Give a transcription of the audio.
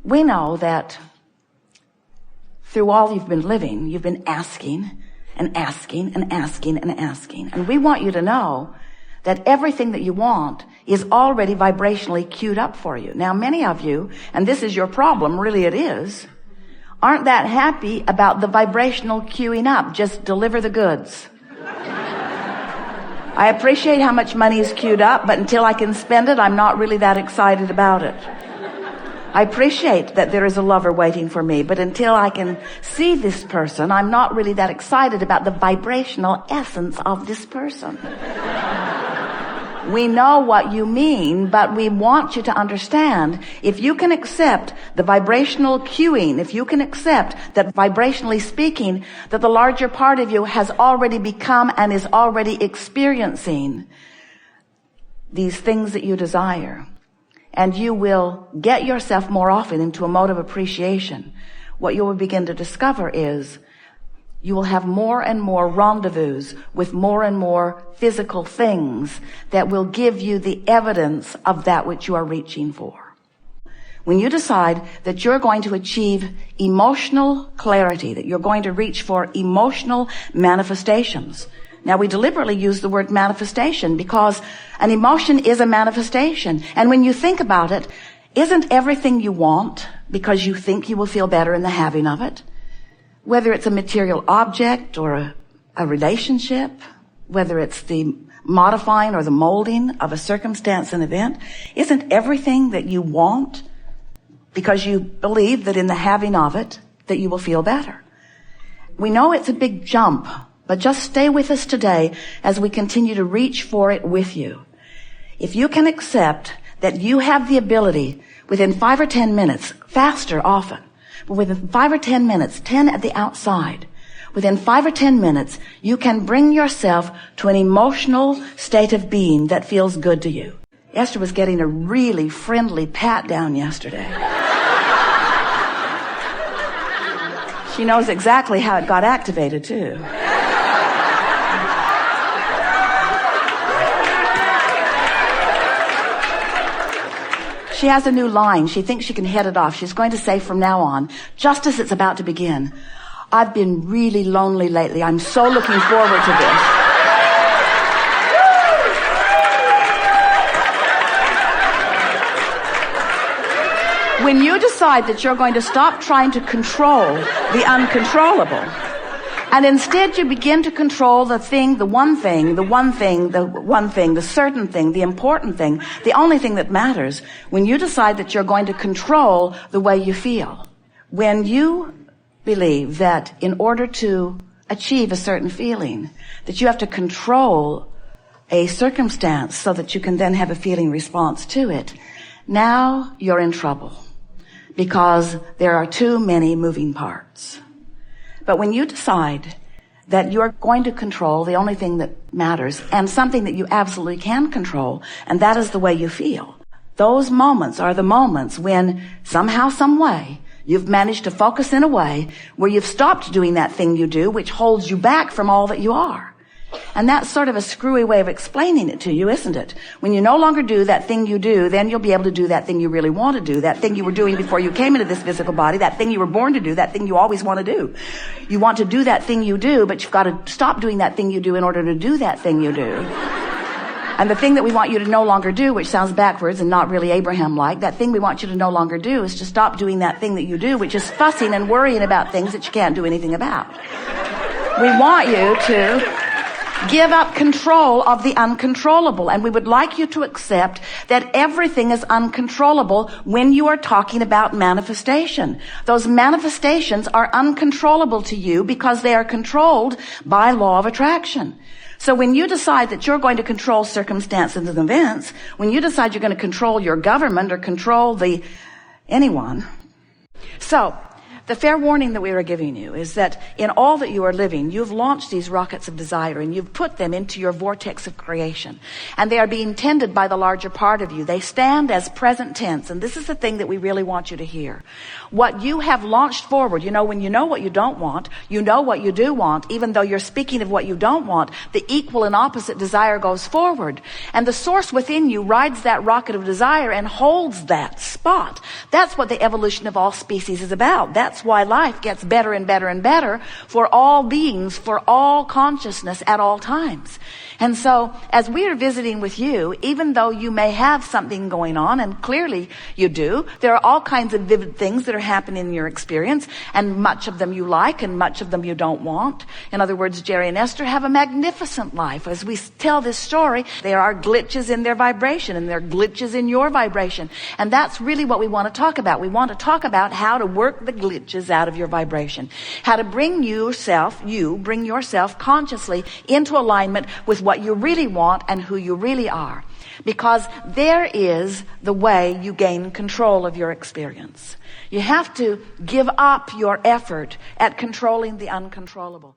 We know that through all you've been living, you've been asking and asking and asking and asking. And we want you to know that everything that you want is already vibrationally queued up for you. Now, many of you, and this is your problem, really it is, aren't that happy about the vibrational queuing up. Just deliver the goods. I appreciate how much money is queued up, but until I can spend it, I'm not really that excited about it. I appreciate that there is a lover waiting for me, but until I can see this person, I'm not really that excited about the vibrational essence of this person. We know what you mean, but we want you to understand, if you can accept the vibrational cueing, if you can accept that vibrationally speaking, that the larger part of you has already become and is already experiencing these things that you desire, and you will get yourself more often into a mode of appreciation, what you will begin to discover is you will have more and more rendezvous with more and more physical things that will give you the evidence of that which you are reaching for. When you decide that you're going to achieve emotional clarity, that you're going to reach for emotional manifestations. Now, we deliberately use the word manifestation because an emotion is a manifestation. And when you think about it, isn't everything you want because you think you will feel better in the having of it? Whether it's a material object or a relationship, whether it's the modifying or the molding of a circumstance and event, isn't everything that you want because you believe that in the having of it, that you will feel better? We know it's a big jump, but just stay with us today as we continue to reach for it with you. If you can accept that you have the ability within 5 or 10 minutes, faster often, but within 5 or 10 minutes, 10 at the outside, within 5 or 10 minutes, you can bring yourself to an emotional state of being that feels good to you. Esther was getting a really friendly pat down yesterday. She knows exactly how it got activated, too. She has a new line. She thinks she can head it off. She's going to say from now on, just as it's about to begin, I've been really lonely lately. I'm so looking forward to this. When you decide that you're going to stop trying to control the uncontrollable, and instead you begin to control the thing, the one thing, the certain thing, the important thing, the only thing that matters, when you decide that you're going to control the way you feel, when you believe that in order to achieve a certain feeling, that you have to control a circumstance so that you can then have a feeling response to it, now you're in trouble because there are too many moving parts. But when you decide that you're going to control the only thing that matters and something that you absolutely can control, and that is the way you feel, those moments are the moments when somehow, some way, you've managed to focus in a way where you've stopped doing that thing you do, which holds you back from all that you are. And that's sort of a screwy way of explaining it to you, isn't it? When you no longer do that thing you do, then you'll be able to do that thing you really want to do, that thing you were doing before you came into this physical body, that thing you were born to do, that thing you always want to do. You want to do that thing you do, but you've got to stop doing that thing you do in order to do that thing you do. And the thing that we want you to no longer do, which sounds backwards and not really Abraham-like, that thing we want you to no longer do is to stop doing that thing that you do, which is fussing and worrying about things that you can't do anything about. We want you to give up control of the uncontrollable. And we would like you to accept that everything is uncontrollable when you are talking about manifestation. Those manifestations are uncontrollable to you because they are controlled by law of attraction. So when you decide that you're going to control circumstances and events, when you decide you're going to control your government or control anyone. So The fair warning that we are giving you is that in all that you are living, you've launched these rockets of desire and you've put them into your vortex of creation. And they are being tended by the larger part of you. They stand as present tense. And this is the thing that we really want you to hear. What you have launched forward, when you know what you don't want, you know what you do want, even though you're speaking of what you don't want, the equal and opposite desire goes forward. And the source within you rides that rocket of desire and holds that spot. That's what the evolution of all species is about. That's why life gets better and better and better for all beings, for all consciousness at all times. And so, as we are visiting with you, even though you may have something going on, and clearly you do, there are all kinds of vivid things that are happening in your experience, and much of them you like, and much of them you don't want. In other words, Jerry and Esther have a magnificent life. As we tell this story, there are glitches in their vibration, and there are glitches in your vibration. And that's really what we want to talk about. We want to talk about how to work the glitches out of your vibration. How to bring yourself consciously into alignment with what you really want and who you really are. Because there is the way you gain control of your experience. You have to give up your effort at controlling the uncontrollable.